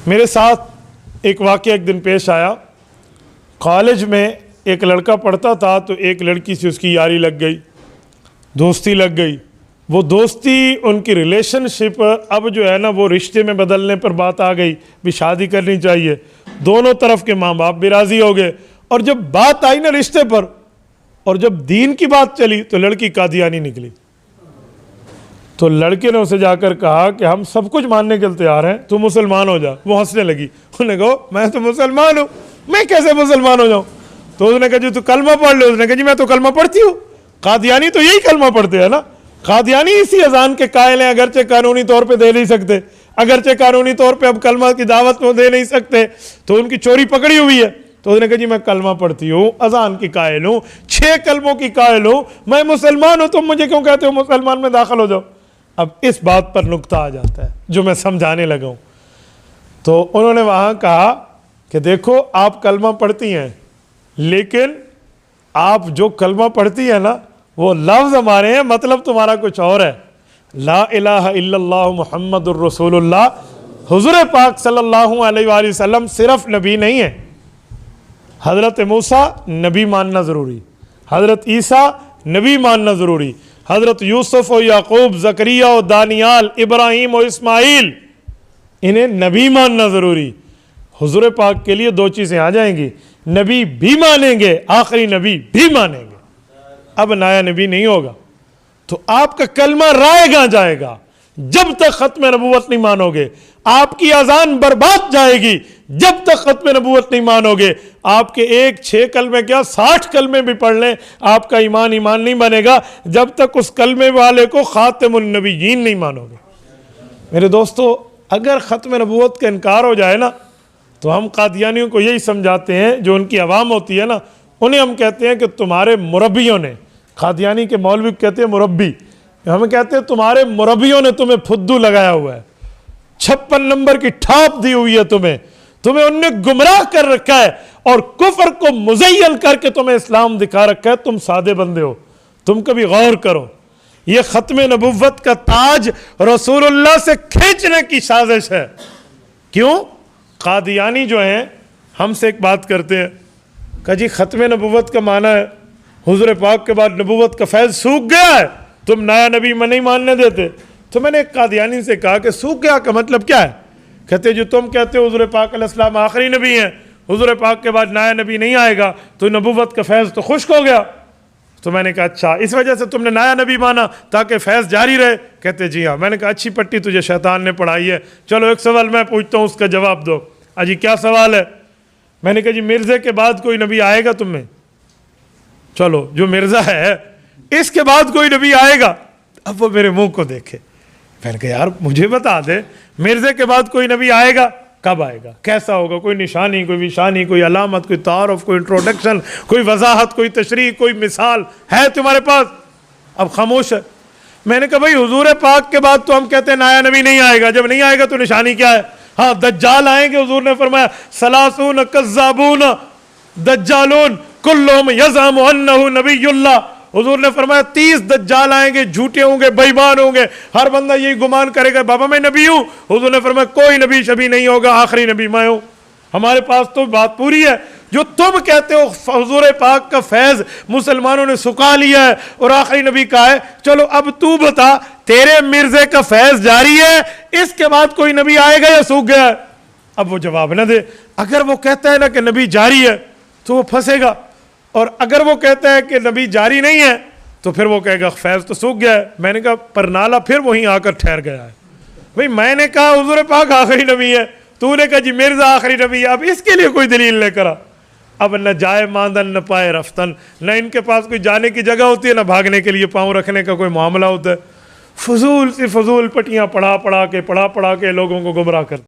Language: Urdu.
میرے ساتھ ایک واقعہ ایک دن پیش آیا. کالج میں ایک لڑکا پڑھتا تھا تو ایک لڑکی سے اس کی یاری لگ گئی, دوستی لگ گئی. وہ دوستی, ان کی ریلیشن شپ اب جو ہے نا وہ رشتے میں بدلنے پر بات آ گئی, بھی شادی کرنی چاہیے. دونوں طرف کے ماں باپ بھی راضی ہو گئے. اور جب بات آئی نا رشتے پر, اور جب دین کی بات چلی تو لڑکی قادیانی نکلی. تو لڑکے نے اسے جا کر کہا کہ ہم سب کچھ ماننے کے لیے تیار ہیں, تو مسلمان ہو جا. وہ ہنسنے لگی. انہوں نے کہا میں تو مسلمان ہوں, میں کیسے مسلمان ہو جاؤں؟ تو اس نے کہا جی تو کلمہ پڑھ لو. اس نے کہا جی میں تو کلمہ پڑھتی ہوں. قادیانی تو یہی کلمہ پڑھتے ہیں نا, قادیانی اسی اذان کے قائل ہیں, اگرچہ قانونی طور پہ دے نہیں سکتے, اگرچہ قانونی طور پہ اب کلمہ کی دعوت میں دے نہیں سکتے, تو ان کی چوری پکڑی ہوئی ہے. تو اس نے کہا جی میں کلمہ پڑھتی ہوں, اذان کی قائل ہوں, 6 کلموں کی قائل ہوں, میں مسلمان ہوں, تم مجھے کیوں کہتے ہو مسلمان میں داخل ہو جاؤ؟ اب اس بات پر نکتہ آ جاتا ہے جو میں سمجھانے لگا ہوں. تو انہوں نے وہاں کہا کہ دیکھو آپ کلمہ پڑھتی ہیں, لیکن آپ جو کلمہ پڑھتی ہیں نا وہ لفظ ہمارے ہیں, مطلب تمہارا کچھ اور ہے. لا الہ الا اللہ محمد الرسول اللہ, حضور پاک صلی اللہ علیہ وآلہ وسلم صرف نبی نہیں ہے. حضرت موسیٰ نبی ماننا ضروری, حضرت عیسیٰ نبی ماننا ضروری, حضرت یوسف و یعقوب, زکریا و دانیال, ابراہیم و اسماعیل, انہیں نبی ماننا ضروری. حضور پاک کے لیے 2 چیزیں آ جائیں گی, نبی بھی مانیں گے, آخری نبی بھی مانیں گے. اب نیا نبی نہیں ہوگا تو آپ کا کلمہ رائے گاں جائے گا جب تک ختم نبوت نہیں مانو گے. آپ کی اذان برباد جائے گی جب تک ختم نبوت نہیں مانو گے. آپ کے 6 کلمے کیا 60 کلمے بھی پڑھ لیں, آپ کا ایمان نہیں بنے گا جب تک اس کلمے والے کو خاتم النبیین نہیں مانو گے. میرے دوستو, اگر ختم نبوت کا انکار ہو جائے نا تو ہم قادیانیوں کو یہی سمجھاتے ہیں, جو ان کی عوام ہوتی ہے نا انہیں ہم کہتے ہیں کہ تمہارے مربیوں نے, قادیانی کے مولوی کہتے ہیں مربی, ہمیں کہتے ہیں تمہارے مربیوں نے تمہیں پھدو لگایا ہوا ہے, 56 نمبر کی ٹھاپ دی ہوئی ہے تمہیں انہوں نے گمراہ کر رکھا ہے اور کفر کو مزین کر کے تمہیں اسلام دکھا رکھا ہے. تم سادے بندے ہو, تم کبھی غور کرو. یہ ختم نبوت کا تاج رسول اللہ سے کھینچنے کی سازش ہے. کیوں؟ قادیانی جو ہیں ہم سے ایک بات کرتے ہیں کہ جی ختم نبوت کا معنی ہے حضور پاک کے بعد نبوت کا فیض سوکھ گیا ہے, تم نیا نبی میں نہیں ماننے دیتے. تو میں نے ایک قادیانی سے کہا کہ سوکھ گیا کا مطلب کیا ہے؟ کہتے جو تم کہتے ہو حضور پاک علیہ السلام آخری نبی ہیں, حضور پاک کے بعد نیا نبی نہیں آئے گا, تو نبوت کا فیض تو خشک ہو گیا. تو میں نے کہا اچھا اس وجہ سے تم نے نیا نبی مانا تاکہ فیض جاری رہے؟ کہتے جی ہاں. میں نے کہا اچھی پٹی تجھے شیطان نے پڑھائی ہے, چلو ایک سوال میں پوچھتا ہوں اس کا جواب دو. جی کیا سوال ہے؟ میں نے کہا جی مرزے کے بعد کوئی نبی آئے گا تم میں؟ چلو جو مرزا ہے اس کے بعد کوئی نبی آئے گا؟ اب وہ میرے منہ کو دیکھے. میں نے کہا یار مجھے بتا دے, مرزے کے بعد کوئی نبی آئے گا, کب آئے گا, کیسا ہوگا, کوئی نشانی, کوئی وشانی, کوئی علامت, کوئی تعارف, کوئی انٹروڈکشن, کوئی وضاحت, کوئی تشریح, کوئی مثال ہے تمہارے پاس؟ اب خاموش ہے. میں نے کہا بھائی حضور پاک کے بعد تو ہم کہتے ہیں نیا نبی نہیں آئے گا, جب نہیں آئے گا تو نشانی کیا ہے؟ ہاں دجال آئیں گے, حضور نے فرمایا 30 کذابون دجالون کلہم یزعم انہ نبی اللہ. حضور نے فرمایا 30 دجال آئیں گے, جھوٹے ہوں گے, بے ایمان ہوں گے, ہر بندہ یہی گمان کرے گا بابا میں نبی ہوں. حضور نے فرمایا کوئی نبی شبی نہیں ہوگا, آخری نبی میں ہوں. ہمارے پاس تو بات پوری ہے. جو تم کہتے ہو حضور پاک کا فیض مسلمانوں نے سکھا لیا ہے اور آخری نبی کا ہے, چلو اب تو بتا تیرے مرزے کا فیض جاری ہے, اس کے بعد کوئی نبی آئے گا یا سوکھ گیا ہے؟ اب وہ جواب نہ دے. اگر وہ کہتا ہے نا کہ نبی جاری ہے تو وہ پھنسے گا, اور اگر وہ کہتا ہے کہ نبی جاری نہیں ہے تو پھر وہ کہے گا فیض تو سوکھ گیا ہے. میں نے کہا پر نالہ پھر وہیں آ کر ٹھہر گیا ہے. بھئی میں نے کہا حضور پاک آخری نبی ہے, تو نے کہا جی مرزا آخری نبی ہے. اب اس کے لیے کوئی دلیل لے کرا. اب نہ جائے ماندن نہ پائے رفتن, نہ ان کے پاس کوئی جانے کی جگہ ہوتی ہے, نہ بھاگنے کے لیے پاؤں رکھنے کا کوئی معاملہ ہوتا ہے. فضول سی فضول پٹیاں پڑھا پڑھا کے لوگوں کو گمراہ کرتے.